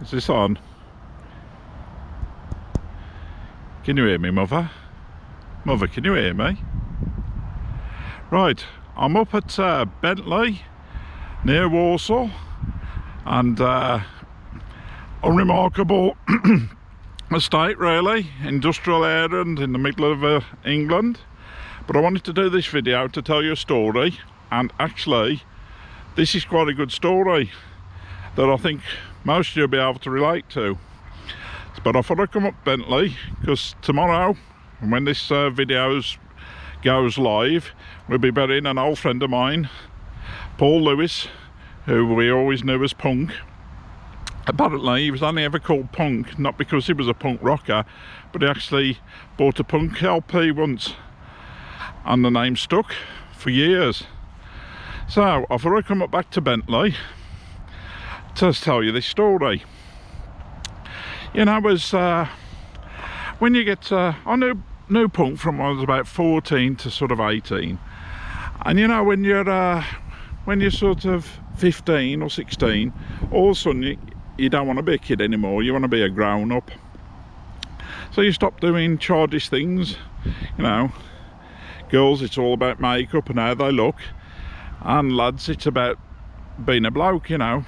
Is this on? Can you hear me, Mother? Mother, can you hear me? Right, I'm up at Bentley, near Walsall, and unremarkable estate really, industrial area and in the middle of England. But I wanted to do this video to tell you a story, and actually this is quite a good story that I think most of you will be able to relate to. But I thought I'd come up Bentley because tomorrow, when this video goes live, we'll be burying an old friend of mine, Paul Lewis, who we always knew as Punk. Apparently he was only ever called Punk, not because he was a punk rocker, but he actually bought a Punk LP once, and the name stuck for years. So I thought I'd come up back to Bentley to tell you this story. You know, as when you get I knew Punk from when I was about 14 to sort of 18, and you know, when you're sort of 15 or 16, all of a sudden you don't want to be a kid anymore, you want to be a grown-up. So you stop doing childish things. You know, girls, it's all about makeup and how they look, and lads, it's about being a bloke, you know,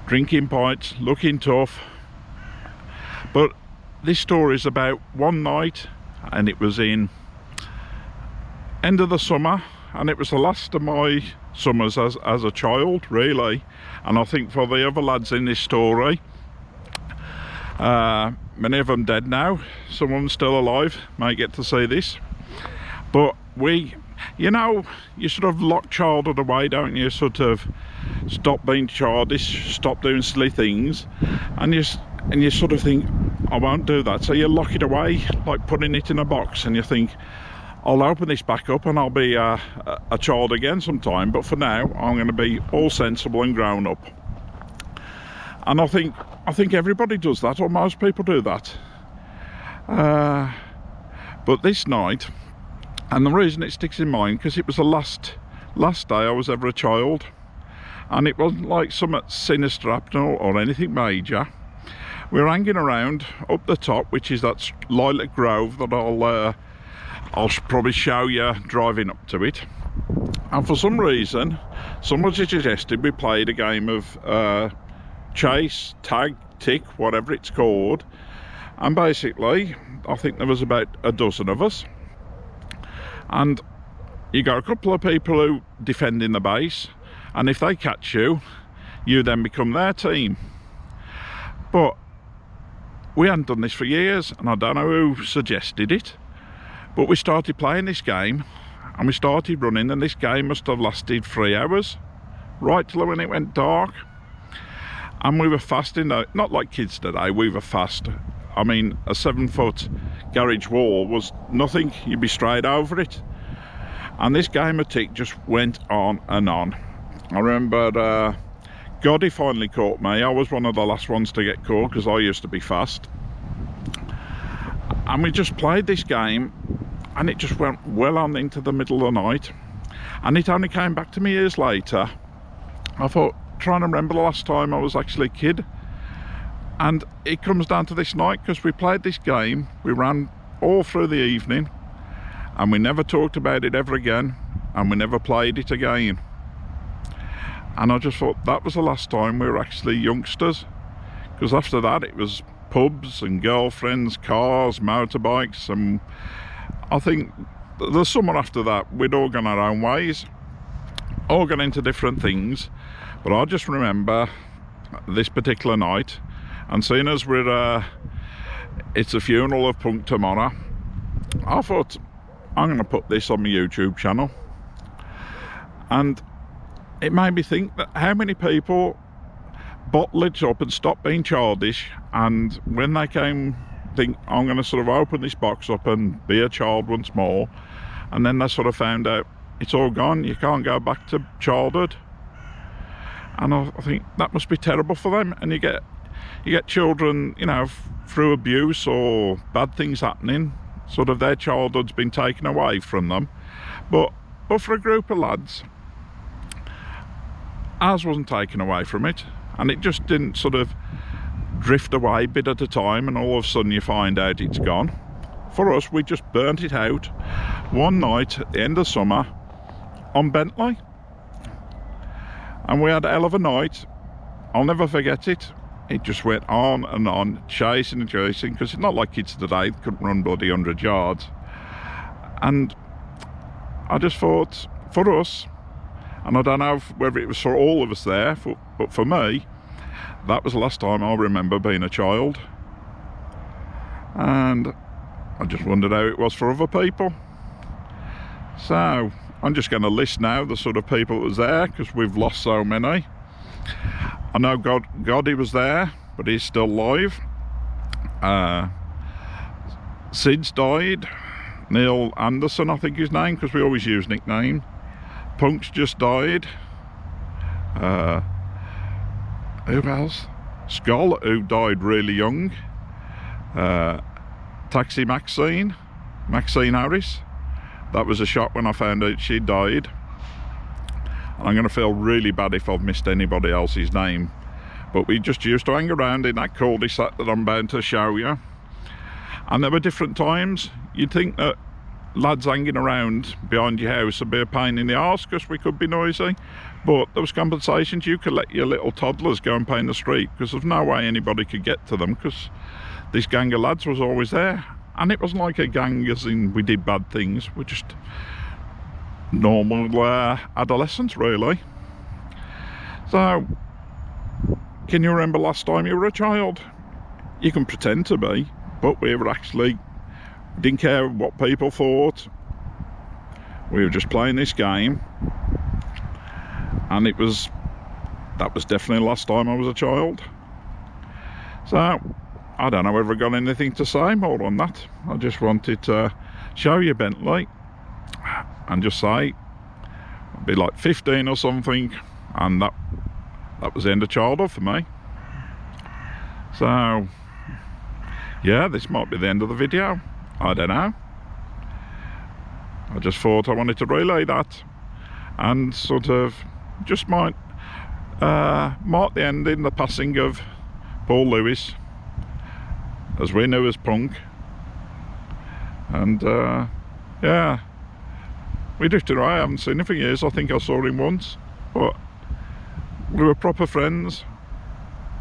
drinking pints, looking tough. But this story is about one night, and it was in end of the summer, and it was the last of my summers as a child really. And I think for the other lads in this story, many of them dead now, some of them still alive, may get to see this. But you know, you sort of lock childhood away, don't you? Sort of stop being childish, stop doing silly things, and you sort of think, I won't do that. So you lock it away, like putting it in a box, and you think, I'll open this back up and I'll be a child again sometime, but for now I'm going to be all sensible and grown up. And I think everybody does that, or most people do that. But this night, and the reason it sticks in mind, because it was the last day I was ever a child, and it wasn't like something sinister happening or anything major. We were hanging around up the top, which is that lilac grove that I'll probably show you driving up to it. And for some reason, someone suggested we played a game of chase, tag, tick, whatever it's called. And basically, I think there was about a dozen of us. And you got a couple of people who defend in the base, and if they catch you, you then become their team. But we hadn't done this for years, and I don't know who suggested it, but we started playing this game, and we started running, and this game must have lasted 3 hours, right till when it went dark. And we were fast not like kids today, we were fast. I mean, a 7-foot garage wall was nothing, you'd be straight over it. And this game of tick just went on and on. I remember Goddy finally caught me. I was one of the last ones to get caught because I used to be fast. And we just played this game, and it just went well on into the middle of the night. And it only came back to me years later. I thought, trying to remember the last time I was actually a kid. And it comes down to this night, because we played this game, we ran all through the evening, and we never talked about it ever again, and we never played it again. And I just thought that was the last time we were actually youngsters, because after that it was pubs and girlfriends, cars, motorbikes, and I think the summer after that we'd all gone our own ways, all gone into different things. But I just remember this particular night, and seeing as it's a funeral of Punk tomorrow, I thought, I'm going to put this on my YouTube channel. And it made me think that how many people bottle it up and stop being childish, and when they think, I'm going to sort of open this box up and be a child once more, and then they sort of found out it's all gone, you can't go back to childhood. And I think that must be terrible for them. And you get children, you know, through abuse or bad things happening, sort of their childhood's been taken away from them. But for a group of lads, ours wasn't taken away from it. and it just didn't sort of drift away bit at a time, and all of a sudden you find out it's gone. For us, we just burnt it out one night at the end of summer on Bentley, and we had a hell of a night. I'll never forget it. It just went on, chasing and chasing, because it's not like kids today, they couldn't run bloody 100 yards. And I just thought, for us, and I don't know whether it was for all of us there, but for me, that was the last time I remember being a child. And I just wondered how it was for other people. So I'm just going to list now the sort of people that was there, because we've lost so many. I know Goddie was there, but he's still alive. Sid's died. Neil Anderson, I think his name, because we always use nickname. Punk's just died. Who else? Skol, who died really young. Taxi Maxine Harris. That was a shock when I found out she died. And I'm going to feel really bad if I've missed anybody else's name. But we just used to hang around in that cul-de-sac that I'm bound to show you. And there were different times. You'd think that lads hanging around behind your house would be a pain in the arse because we could be noisy. But there was compensations. You could let your little toddlers go and play in the street, because there's no way anybody could get to them, because this gang of lads was always there. And it wasn't like a gang as in we did bad things. We're just normal adolescents, really. So, can you remember last time you were a child? You can pretend to be, but we were actually, didn't care what people thought. We were just playing this game, and that was definitely the last time I was a child. So I don't know whether I got anything to say more on that. I just wanted to show you Bentley and just say I'd be like 15 or something, and that was the end of childhood for me. So yeah, this might be the end of the video. I don't know. I just thought I wanted to relay that and sort of just might mark the end in the passing of Paul Lewis, as we knew as Punk. And yeah, we drifted away. I haven't seen him for years. I think I saw him once, but we were proper friends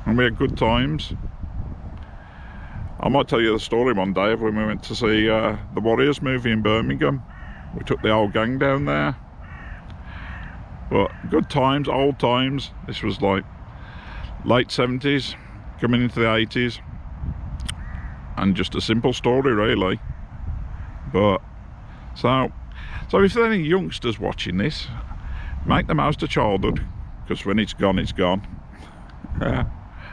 and we had good times. I might tell you the story one day of when we went to see the Warriors movie in Birmingham. We took the whole gang down there. But good times, old times. This was like late 70s, coming into the 80s. And just a simple story, really. But so if there's any youngsters watching this, make the most of childhood, because when it's gone, it's gone. Yeah.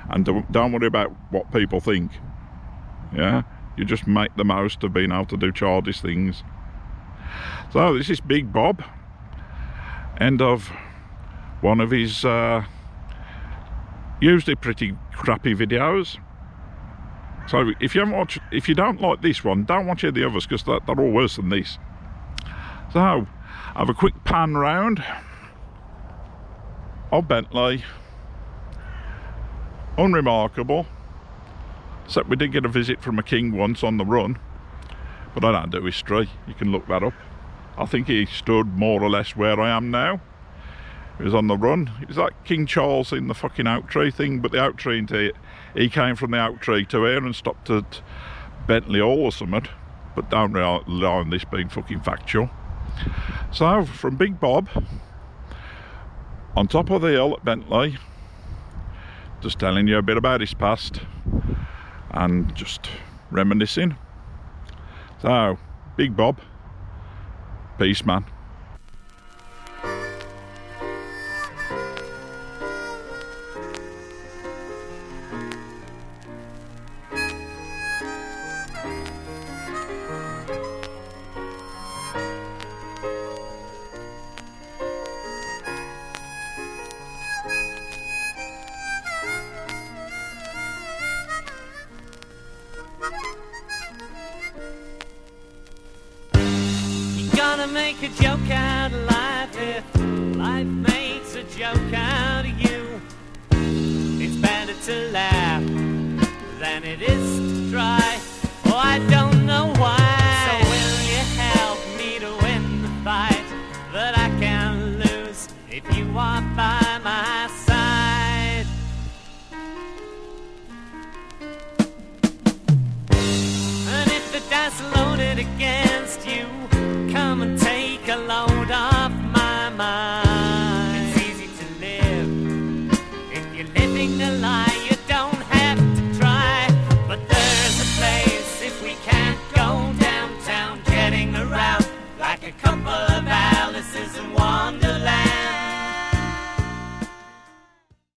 And don't worry about what people think. Yeah, you just make the most of being able to do childish things. So this is Big Bob, end of one of his usually pretty crappy videos. So if you don't like this one, don't watch any of the others, because they're all worse than this. So have a quick pan round of Bentley. Unremarkable, except we did get a visit from a king once on the run, but I don't do history. You can look that up. I think he stood more or less where I am now. He was on the run. It was like King Charles in the fucking oak tree thing, but the oak tree into it, he came from the oak tree to here and stopped at Bentley Hall or something. But don't rely on this being fucking factual. So from Big Bob, on top of the hill at Bentley, just telling you a bit about his past and just reminiscing. So Big Bob, peace, man. Make a joke out of life if life makes a joke out of you. than it is to try. Oh, I don't know why. So will you help me to win the fight that I can lose if you are by my side? And if the dice are loaded against you, come and take a load off